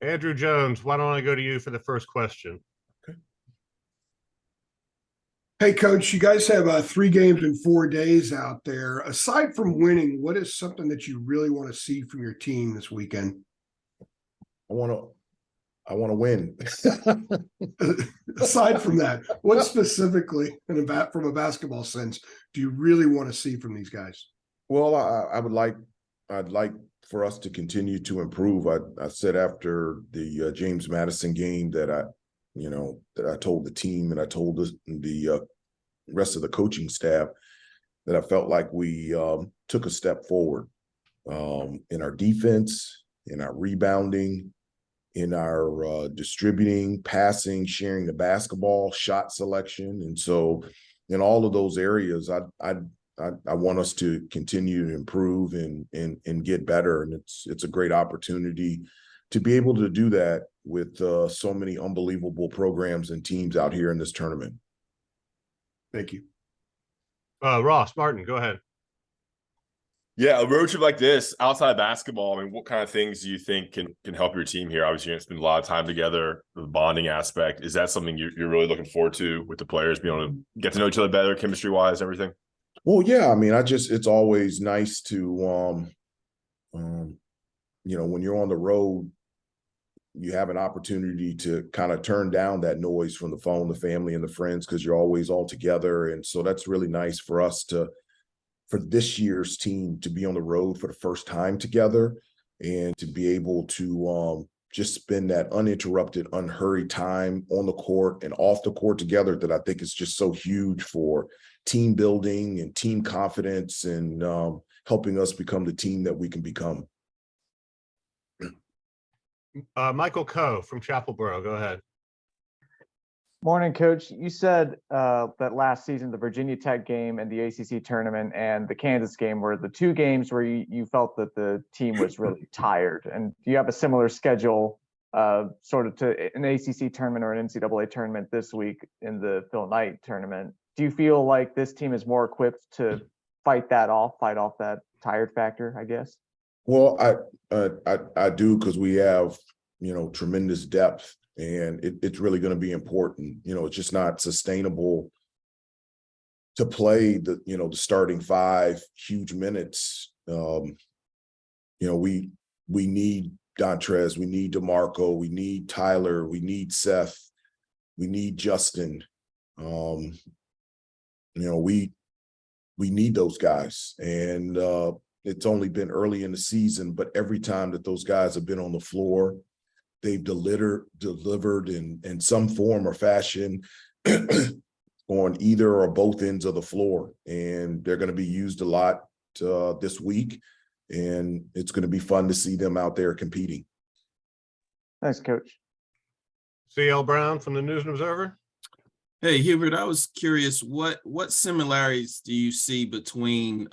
Andrew Jones, why don't I go to you for the first question? Hey, Coach, you guys have 3 games in 4 days out there. Aside from winning, what is something that you really want to see from your team this weekend? I want to win. Aside from that, what specifically, from a basketball sense, do you really want to see from these guys? Well, I'd like for us to continue to improve. I said after the James Madison game that I told the team and I told the rest of the coaching staff that I felt like we took a step forward in our defense, in our rebounding, in our distributing, passing, sharing the basketball, shot selection. And so in all of those areas, I want us to continue to improve and get better. And it's a great opportunity to be able to do that with so many unbelievable programs and teams out here in this tournament. Thank you. Ross Martin, go ahead. Yeah, a road trip like this, outside of basketball, I mean, what kind of things do you think can help your team here? Obviously, you're going to spend a lot of time together, the bonding aspect. Is that something you're really looking forward to with the players, being able to get to know each other better, chemistry-wise, everything? Well, yeah, I mean, it's always nice to, when you're on the road, you have an opportunity to kind of turn down that noise from the phone, the family and the friends, because you're always all together. And so that's really nice for us for this year's team to be on the road for the first time together and to be able to just spend that uninterrupted, unhurried time on the court and off the court together that I think is just so huge for team building and team confidence and helping us become the team that we can become. Michael Coe from Chapelboro, go ahead. Morning, Coach. You said that last season, the Virginia Tech game and the ACC tournament and the Kansas game were the 2 games where you felt that the team was really tired. And do you have a similar schedule sort of to an ACC tournament or an NCAA tournament this week in the Phil Knight tournament? Do you feel like this team is more equipped to fight off that tired factor, I guess? Well, I do, because we have, tremendous depth, and it's really going to be important. It's just not sustainable to play the starting 5 huge minutes. We need Dontrez, we need DeMarco, we need Tyler, we need Seth, we need Justin. We need those guys, and it's only been early in the season, but every time that those guys have been on the floor, they've delivered in some form or fashion on either or both ends of the floor. And they're going to be used a lot this week, and it's going to be fun to see them out there competing. Thanks, Coach. CL Brown from the News and Observer. Hey, Hubert, I was curious, what similarities do you see between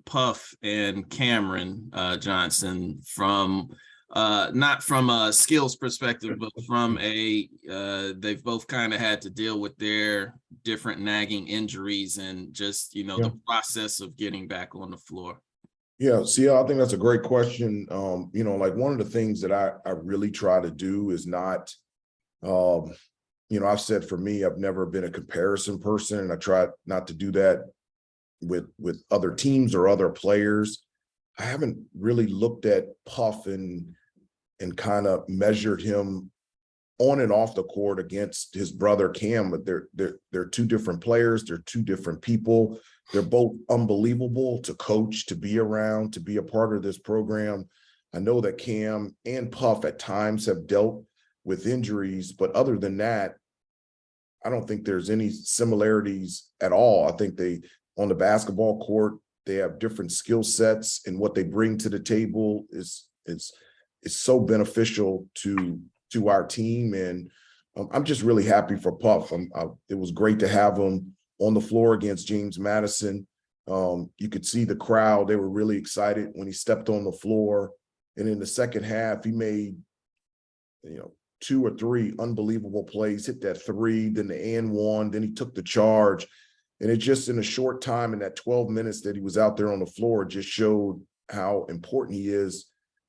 Puff and Cameron Johnson from not from a skills perspective, but from they've both kind of had to deal with their different nagging injuries and just, the process of getting back on the floor? Yeah, CL, I think that's a great question. Like one of the things that I really try to do is not, I've said for me, I've never been a comparison person, and I try not to do that with other teams or other players. I haven't really looked at Puff and kind of measured him on and off the court against his brother Cam, but they're 2 different players. They're 2 different people. They're both unbelievable to coach, to be around, to be a part of this program. I know that Cam and Puff at times have dealt with injuries, but other than that, I don't think there's any similarities at all. I think on the basketball court, they have different skill sets, and what they bring to the table is so beneficial to our team. And I'm just really happy for Puff. It was great to have him on the floor against James Madison. You could see the crowd. They were really excited when he stepped on the floor. And in the second half, he made, 2 or 3 unbelievable plays, hit that 3, then the and 1, then he took the charge. And it just, in a short time, in that 12 minutes that he was out there on the floor, just showed how important he is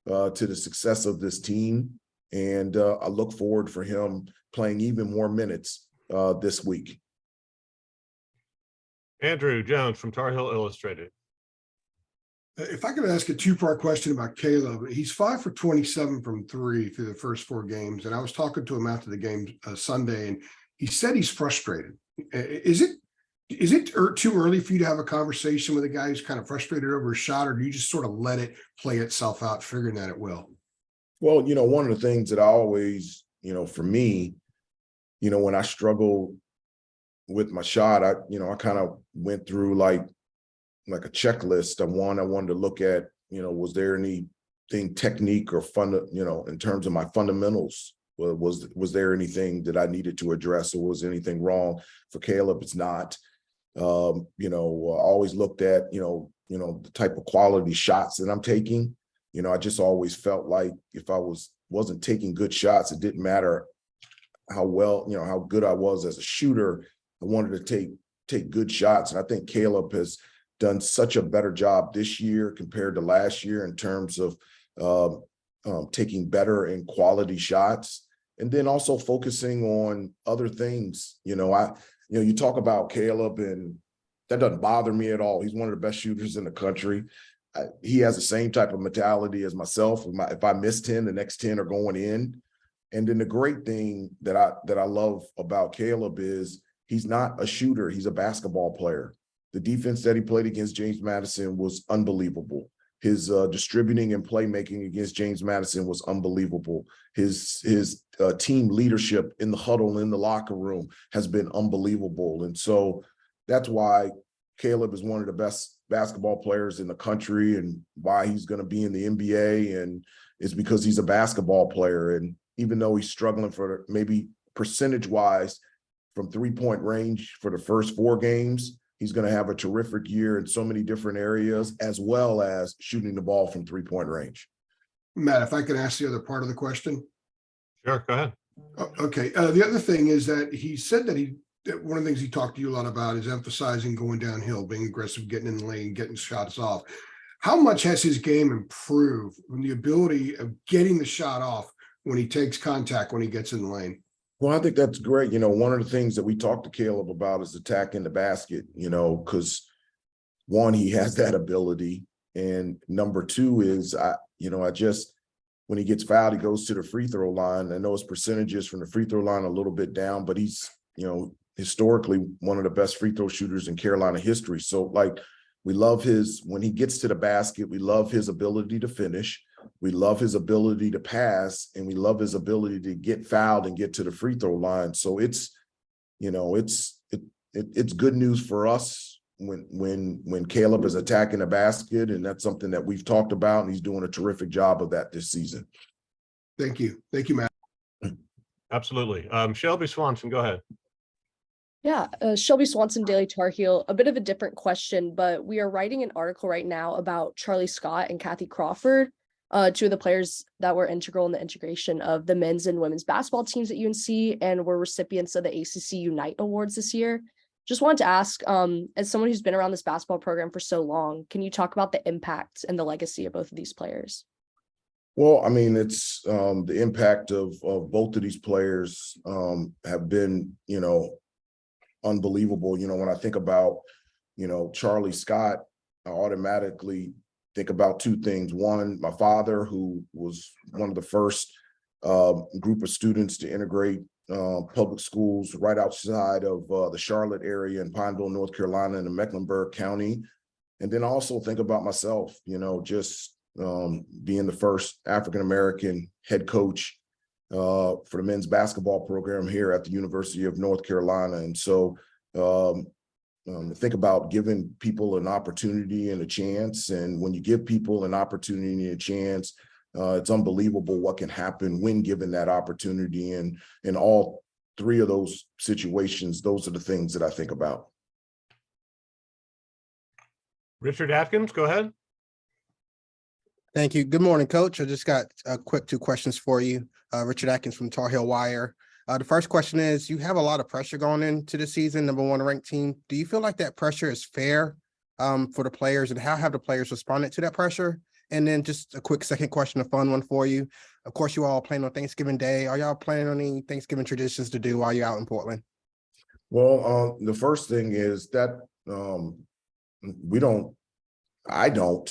to the success of this team. And I look forward for him playing even more minutes this week. Andrew Jones from Tar Heel Illustrated. If I could ask a two-part question about Caleb, he's 5 for 27 from three through the first 4 games. And I was talking to him after the game Sunday, and he said he's frustrated. Is it too early for you to have a conversation with a guy who's kind of frustrated over a shot, or do you just sort of let it play itself out, figuring that it will? Well, one of the things that I always, for me, when I struggle with my shot, I kind of went through like a checklist. I wanted to look at, was there anything technique or fun, in terms of my fundamentals? Was there anything that I needed to address, or was anything wrong for Caleb? It's not. I always looked at, the type of quality shots that I'm taking. I just always felt like if I wasn't taking good shots, it didn't matter how well, how good I was as a shooter. I wanted to take good shots. And I think Caleb has done such a better job this year compared to last year in terms of taking better and quality shots, and then also focusing on other things. You talk about Caleb, and that doesn't bother me at all. He's one of the best shooters in the country. He has the same type of mentality as myself. If I miss 10, the next 10 are going in. And then the great thing that I love about Caleb is he's not a shooter. He's a basketball player. The defense that he played against James Madison was unbelievable. His distributing and playmaking against James Madison was unbelievable. His team leadership in the huddle, in the locker room, has been unbelievable. And so that's why Caleb is one of the best basketball players in the country, and why he's going to be in the NBA. And it's because he's a basketball player. And even though he's struggling for maybe percentage-wise from three-point range for the first 4 games, he's going to have a terrific year in so many different areas, as well as shooting the ball from three-point range. Matt, if I could ask the other part of the question. Sure, go ahead. Okay. The other thing is that he said that one of the things he talked to you a lot about is emphasizing going downhill, being aggressive, getting in the lane, getting shots off. How much has his game improved from the ability of getting the shot off when he takes contact, when he gets in the lane? Well, I think that's great. One of the things that we talked to Caleb about is attacking the basket, because one, he has that ability. And number 2 is, when he gets fouled, he goes to the free throw line. I know his percentages from the free throw line a little bit down, but he's, historically one of the best free throw shooters in Carolina history. So we love when he gets to the basket, we love his ability to finish. We love his ability to pass, and we love his ability to get fouled and get to the free throw line. So it's good news for us when Caleb is attacking the basket, and that's something that we've talked about, and he's doing a terrific job of that this season. Thank you. Thank you, Matt. Absolutely. Shelby Swanson, go ahead. Yeah, Shelby Swanson, Daily Tar Heel. A bit of a different question, but we are writing an article right now about Charlie Scott and Kathy Crawford, 2 of the players that were integral in the integration of the men's and women's basketball teams at UNC, and were recipients of the ACC Unite Awards this year. Just wanted to ask, as someone who's been around this basketball program for so long, can you talk about the impact and the legacy of both of these players? Well, I mean, it's the impact of both of these players have been, unbelievable. When I think about, Charlie Scott, I automatically think about 2 things. One, my father, who was one of the first group of students to integrate public schools right outside of the Charlotte area in Pineville, North Carolina, and in Mecklenburg County. And then also think about myself, just being the first African-American head coach for the men's basketball program here at the University of North Carolina. And so think about giving people an opportunity and a chance. And when you give people an opportunity and a chance, it's unbelievable what can happen when given that opportunity. And in all 3 of those situations, those are the things that I think about. Richard Atkins, go ahead. Thank you. Good morning, Coach. I just got a quick 2 questions for you. Richard Atkins from Tar Heel Wire. The first question is, you have a lot of pressure going into the season, #1 ranked team. Do you feel like that pressure is fair for the players, and how have the players responded to that pressure? And then just a quick second question, a fun one for you. Of course, you all playing on Thanksgiving Day. Are y'all planning on any Thanksgiving traditions to do while you're out in Portland? Well, the first thing is that I don't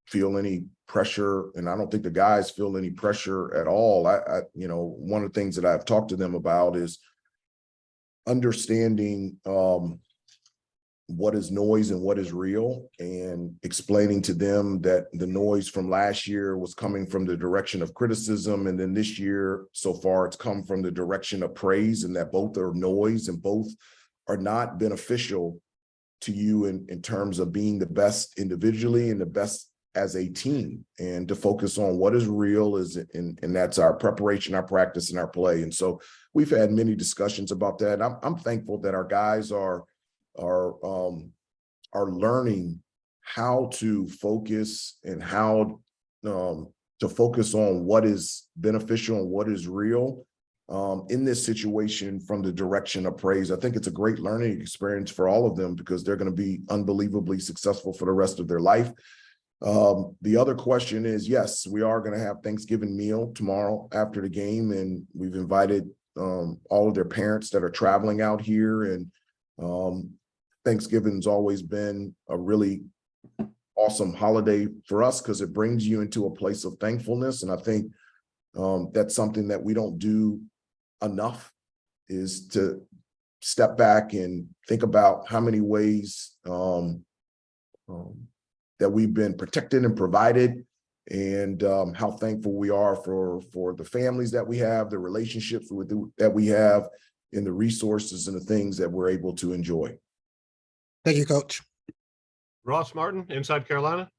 feel any pressure, and I don't think the guys feel any pressure at all. One of the things that I've talked to them about is understanding what is noise and what is real, and explaining to them that the noise from last year was coming from the direction of criticism, and then this year so far it's come from the direction of praise, and that both are noise and both are not beneficial to you in terms of being the best individually and the best as a team, and to focus on what is real and that's our preparation, our practice, and our play. And so we've had many discussions about that. I'm thankful that our guys are learning how to focus and how to focus on what is beneficial and what is real in this situation from the direction of praise. I think it's a great learning experience for all of them, because they're going to be unbelievably successful for the rest of their life. The other question is, yes, we are going to have Thanksgiving meal tomorrow after the game, and we've invited all of their parents that are traveling out here. And Thanksgiving's always been a really awesome holiday for us because it brings you into a place of thankfulness. And I think that's something that we don't do enough, is to step back and think about how many ways that we've been protected and provided, and how thankful we are for the families that we have, the relationships that we have, and the resources and the things that we're able to enjoy. Thank you, Coach. Ross Martin, Inside Carolina.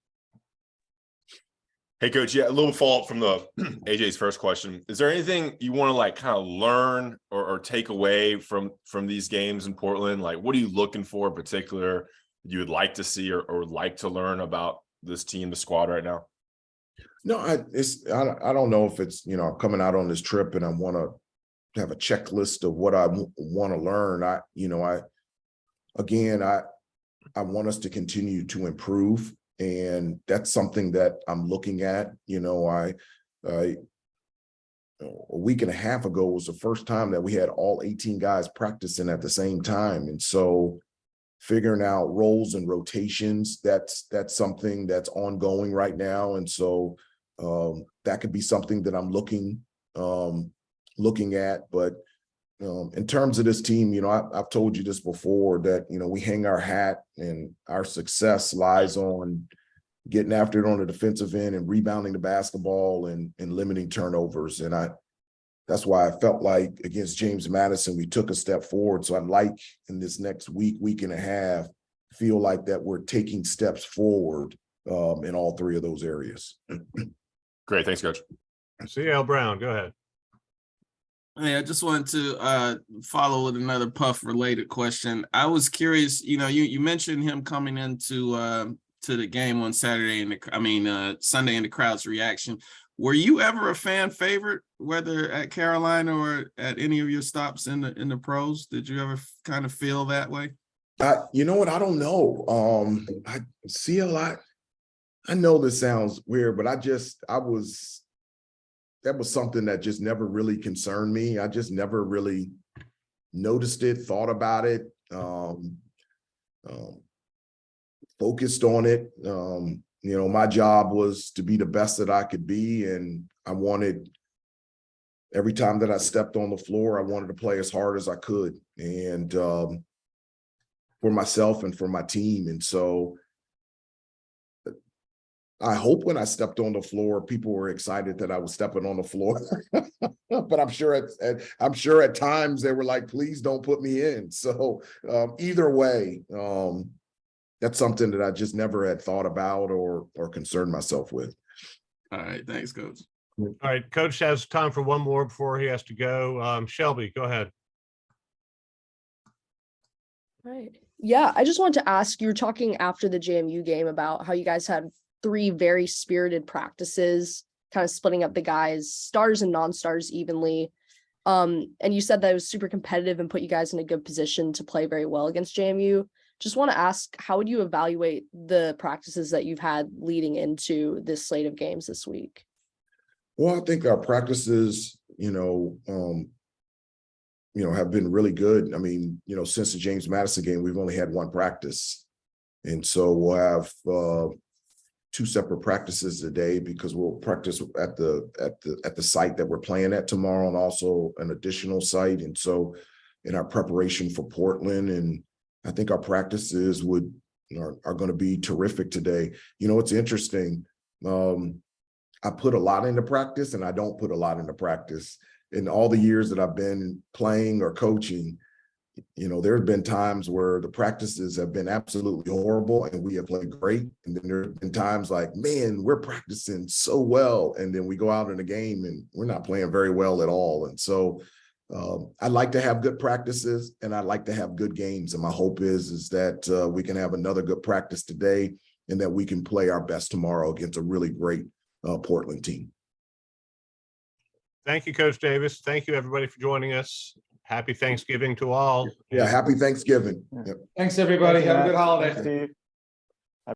Hey, Coach. Yeah, a little follow up from the AJ's first question. Is there anything you want to like kind of learn or take away from these games in Portland? Like, what are you looking for in particular you would like to see or like to learn about this team, the squad right now? No, I don't know if it's, coming out on this trip and I want to have a checklist of what I want to learn. I want us to continue to improve. And that's something that I'm looking at. A week and a half ago was the first time that we had all 18 guys practicing at the same time. And so figuring out roles and rotations, that's something that's ongoing right now. And so that could be something that I'm looking at. But in terms of this team, I've told you this before, that, we hang our hat and our success lies on getting after it on the defensive end and rebounding the basketball and limiting turnovers. And that's why I felt like against James Madison, we took a step forward. So I'd like in this next week and a half, feel like that we're taking steps forward in all three of those areas. Great. Thanks, Coach. CL Brown, go ahead. Hey, I just wanted to follow with another Puff related question. I was curious, you mentioned him coming into to the game on Saturday Sunday, and the crowd's reaction. Were you ever a fan favorite, whether at Carolina or at any of your stops in the pros? Did you ever kind of feel that way? You know what? I don't know. I see a lot. I know this sounds weird, but that was something that just never really concerned me. I just never really noticed it, thought about it, focused on it. My job was to be the best that I could be. And I wanted, every time that I stepped on the floor, I wanted to play as hard as I could, and for myself and for my team. And so I hope when I stepped on the floor, people were excited that I was stepping on the floor. But I'm sure at times they were like, please don't put me in. So either way, that's something that I just never had thought about or concerned myself with. All right. Thanks, Coach. All right. Coach has time for one more before he has to go. Shelby, go ahead. Right. Yeah, I just wanted to ask, you were talking after the JMU game about how you guys had 3 very spirited practices, kind of splitting up the guys, stars and non-stars evenly. And you said that it was super competitive and put you guys in a good position to play very well against JMU. Just want to ask, how would you evaluate the practices that you've had leading into this slate of games this week? Well, I think our practices, have been really good. I mean, since the James Madison game, we've only had one practice. And so we'll have 2 separate practices a day because we'll practice at the site that we're playing at tomorrow and also an additional site. And so in our preparation for Portland, and I think our practices are going to be terrific today. It's interesting. I put a lot into practice and I don't put a lot into practice. In all the years that I've been playing or coaching, there have been times where the practices have been absolutely horrible and we have played great. And then there have been times like, man, we're practicing so well. And then we go out in a game and we're not playing very well at all. And so I like to have good practices and I like to have good games. And my hope is that we can have another good practice today and that we can play our best tomorrow against a really great Portland team. Thank you, Coach Davis. Thank you, everybody, for joining us. Happy Thanksgiving to all. Yeah, happy Thanksgiving. Yep. Thanks, everybody. Have a good holiday. Steve.